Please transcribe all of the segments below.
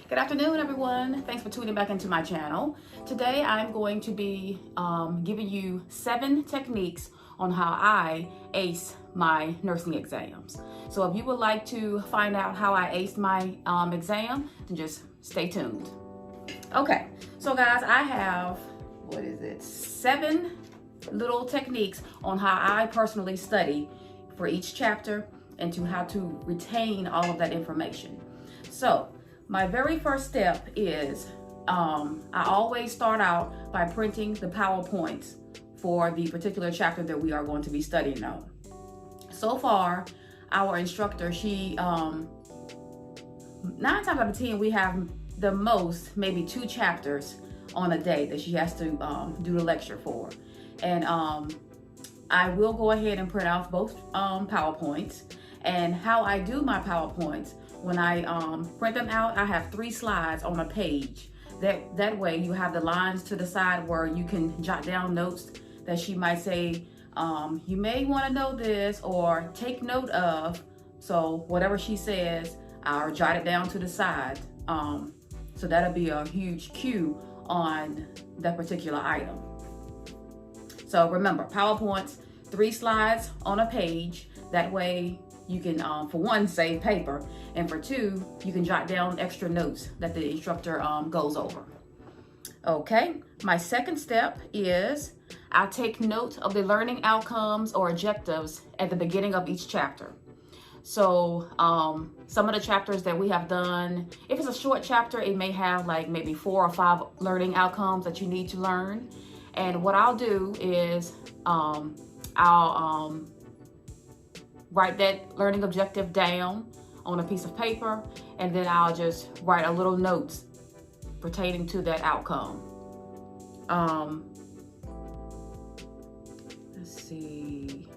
Good afternoon, everyone. Thanks for tuning back into my channel. Today, I'm going to be giving you 7 techniques on how I ace my nursing exams. So if you would like to find out how I aced my exam, then just stay tuned. Okay, so guys, I have, 7 little techniques on how I personally study for each chapter and to how to retain all of that information. So my very first step is I always start out by printing the PowerPoints for the particular chapter that we are going to be studying on. So far, our instructor, she 9 times out of 10, we have the most, maybe 2 chapters on a day that she has to do the lecture for. And I will go ahead and print out both PowerPoints. And how I do my PowerPoints, when I print them out, I have 3 slides on a page. That way you have the lines to the side where you can jot down notes that she might say, you may want to know this or take note of. So whatever she says, I'll jot it down to the side. So that'll be a huge cue on that particular item. So remember, PowerPoints, 3 slides on a page. That way you can, for one, save paper, and for 2, you can jot down extra notes that the instructor goes over. Okay, my second step is I take note of the learning outcomes or objectives at the beginning of each chapter. So some of the chapters that we have done, if it's a short chapter, it may have like maybe 4 or 5 learning outcomes that you need to learn. And what I'll do is I'll write that learning objective down on a piece of paper, and then I'll just write a little notes pertaining to that outcome. Let's see.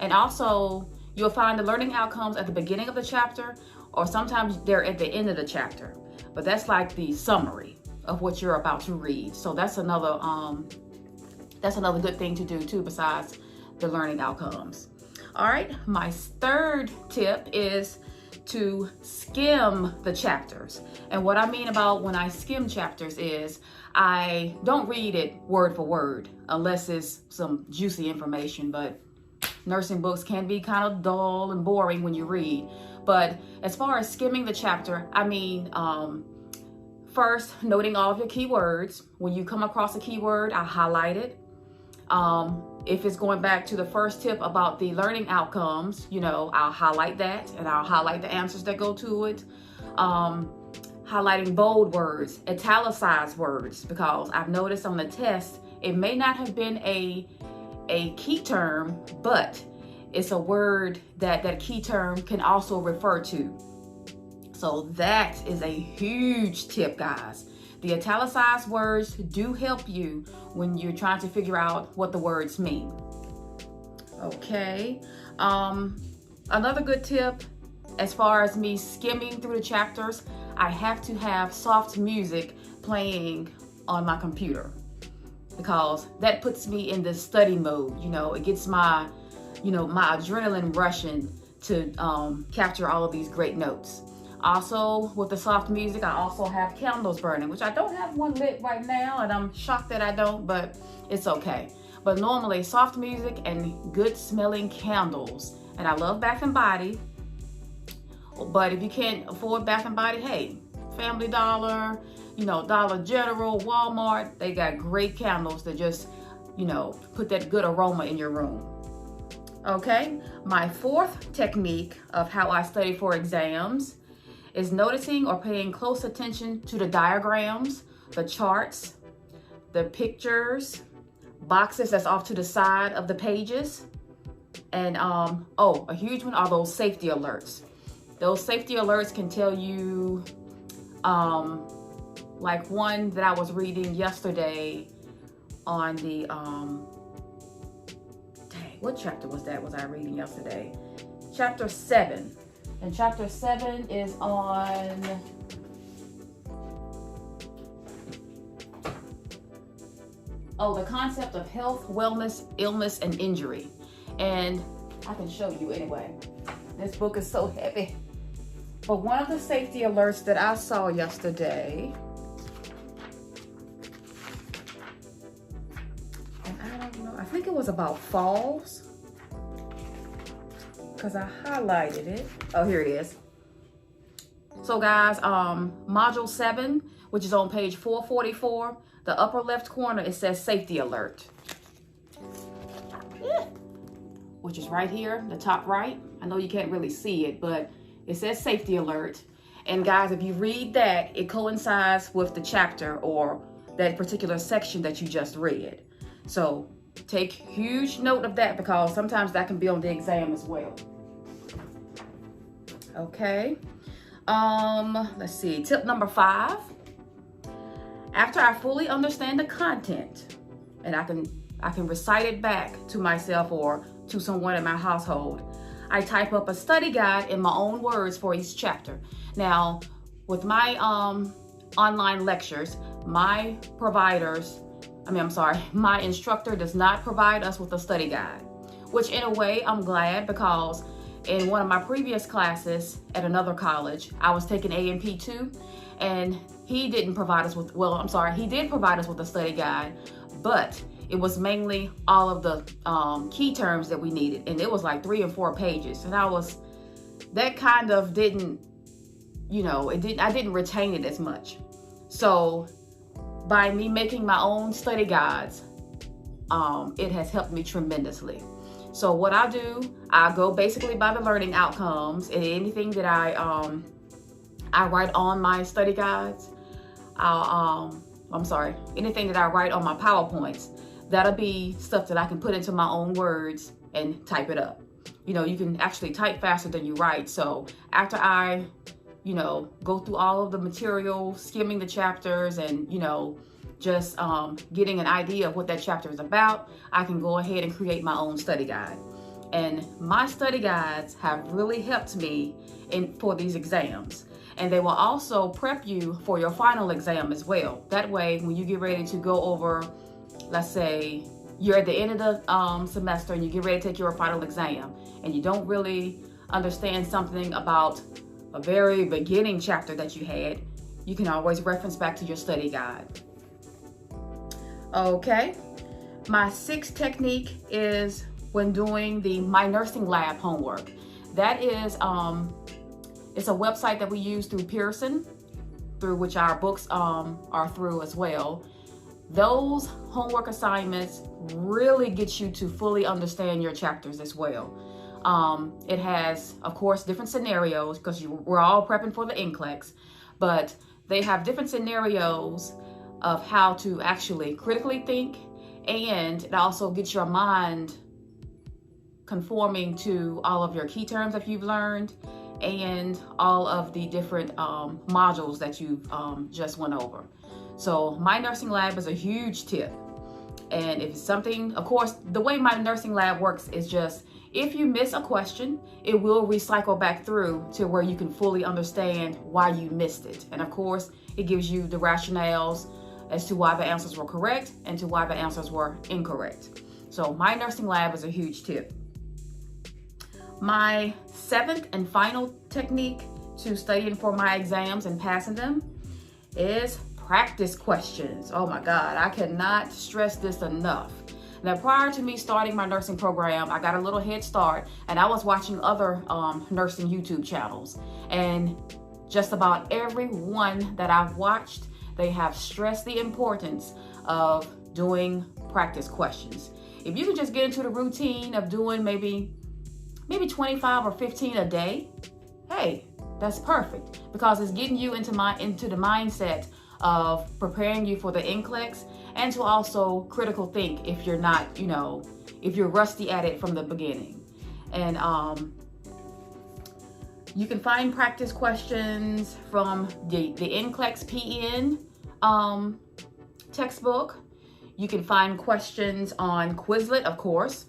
And also, you'll find the learning outcomes at the beginning of the chapter, or sometimes they're at the end of the chapter. But that's like the summary of what you're about to read. So that's another good thing to do too, besides the learning outcomes. All right, my third tip is to skim the chapters. And what I mean about when I skim chapters is I don't read it word for word unless it's some juicy information, but nursing books can be kind of dull and boring when you read. But as far as skimming the chapter, I mean, first, noting all of your keywords. When you come across a keyword, I highlight it. If it's going back to the first tip about the learning outcomes, you know, I'll highlight that and I'll highlight the answers that go to it. Highlighting bold words, italicized words, because I've noticed on the test, it may not have been a key term, but it's a word that key term can also refer to. So that is a huge tip, guys. The italicized words do help you when you're trying to figure out what the words mean. Okay, another good tip as far as me skimming through the chapters, I have to have soft music playing on my computer because that puts me in the study mode. You know, it gets my adrenaline rushing to capture all of these great notes. Also, with the soft music, I also have candles burning, which I don't have one lit right now, and I'm shocked that I don't, but it's okay. But normally, soft music and good smelling candles. And I love Bath & Body, but if you can't afford Bath & Body, hey, Family Dollar, Dollar General, Walmart, they got great candles that just, put that good aroma in your room. Okay, my 4th technique of how I study for exams is noticing or paying close attention to the diagrams, the charts, the pictures, boxes that's off to the side of the pages. And a huge one are those safety alerts. Those safety alerts can tell you, like one that I was reading yesterday on the, what chapter was that? Was I reading yesterday? Chapter 7. And chapter 7 is on the concept of health, wellness, illness, and injury. And I can show you anyway. This book is so heavy. But one of the safety alerts that I saw yesterday, and I don't know, I think it was about falls, because I highlighted it. Oh, here it is. So guys, module 7, which is on page 444, the upper left corner, it says safety alert. Which is right here, the top right. I know you can't really see it, but it says safety alert. And guys, if you read that, it coincides with the chapter or that particular section that you just read. So take huge note of that, because sometimes that can be on the exam as well. Okay. Let's see, tip number 5. After I fully understand the content and I can recite it back to myself or to someone in my household, I type up a study guide in my own words for each chapter. Now, with my online lectures, my instructor does not provide us with a study guide, which in a way I'm glad, because in one of my previous classes at another college, I was taking A&P 2, and he didn't provide us with, he did provide us with a study guide, but it was mainly all of the key terms that we needed, and it was like 3 and 4 pages, and that kind of didn't, I didn't retain it as much. So by me making my own study guides, it has helped me tremendously. So what I do, I go basically by the learning outcomes, and anything that I write on my study guides, anything that I write on my PowerPoints, that'll be stuff that I can put into my own words and type it up. You can actually type faster than you write. So after I, go through all of the material, skimming the chapters, and, just getting an idea of what that chapter is about, I can go ahead and create my own study guide. And my study guides have really helped me for these exams. And they will also prep you for your final exam as well. That way, when you get ready to go over, let's say you're at the end of the semester and you get ready to take your final exam, and you don't really understand something about a very beginning chapter that you had, you can always reference back to your study guide. Okay, my 6th technique is when doing the My Nursing Lab homework. That is, it's a website that we use through Pearson, through which our books are through as well. Those homework assignments really get you to fully understand your chapters as well. It has, of course, different scenarios, because we're all prepping for the NCLEX, but they have different scenarios of how to actually critically think, and it also gets your mind conforming to all of your key terms that you've learned and all of the different modules that you've just went over. So My Nursing Lab is a huge tip. And if it's something, of course, the way My Nursing Lab works is just, if you miss a question, it will recycle back through to where you can fully understand why you missed it. And of course, it gives you the rationales as to why the answers were correct and to why the answers were incorrect. So My Nursing Lab is a huge tip. My 7th and final technique to studying for my exams and passing them is practice questions. Oh my God, I cannot stress this enough. Now, prior to me starting my nursing program, I got a little head start, and I was watching other nursing YouTube channels, and just about every one that I've watched, they have stressed the importance of doing practice questions. If you can just get into the routine of doing maybe 25 or 15 a day, hey, that's perfect, because it's getting you into the mindset of preparing you for the NCLEX, and to also critical think if you're not, if you're rusty at it from the beginning. And you can find practice questions from the NCLEX PN textbook. You can find questions on Quizlet, of course.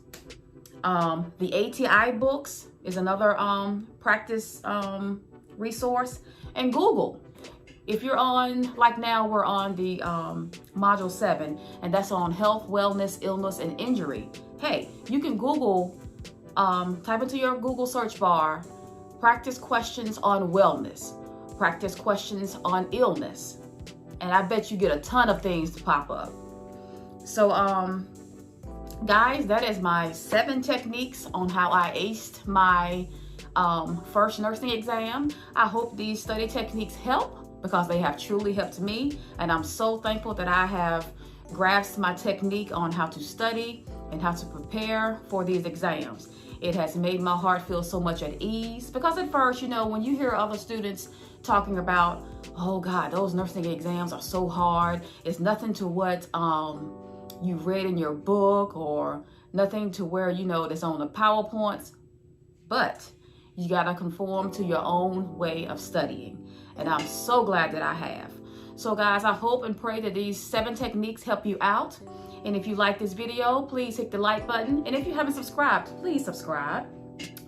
The ATI books is another practice resource, and Google. If you're on, like now we're on the module 7, and that's on health, wellness, illness, and injury. Hey, you can Google, type into your Google search bar, practice questions on wellness, practice questions on illness, and I bet you get a ton of things to pop up. So, guys, that is my 7 techniques on how I aced my first nursing exam. I hope these study techniques help, because they have truly helped me, and I'm so thankful that I have grasped my technique on how to study and how to prepare for these exams. It has made my heart feel so much at ease, because at first, you know, when you hear other students talking about, oh God, those nursing exams are so hard, it's nothing to what you read in your book, or nothing to where, you know, that's on the PowerPoints, but you gotta conform to your own way of studying. And I'm so glad that I have. So guys, I hope and pray that these 7 techniques help you out. And if you like this video, please hit the like button. And if you haven't subscribed, please subscribe.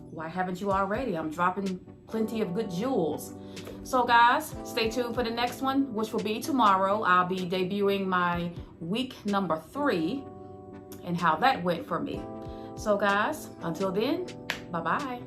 Why haven't you already? I'm dropping plenty of good jewels. So guys, stay tuned for the next one, which will be tomorrow. I'll be debuting my week number 3 and how that went for me. So guys, until then, bye-bye.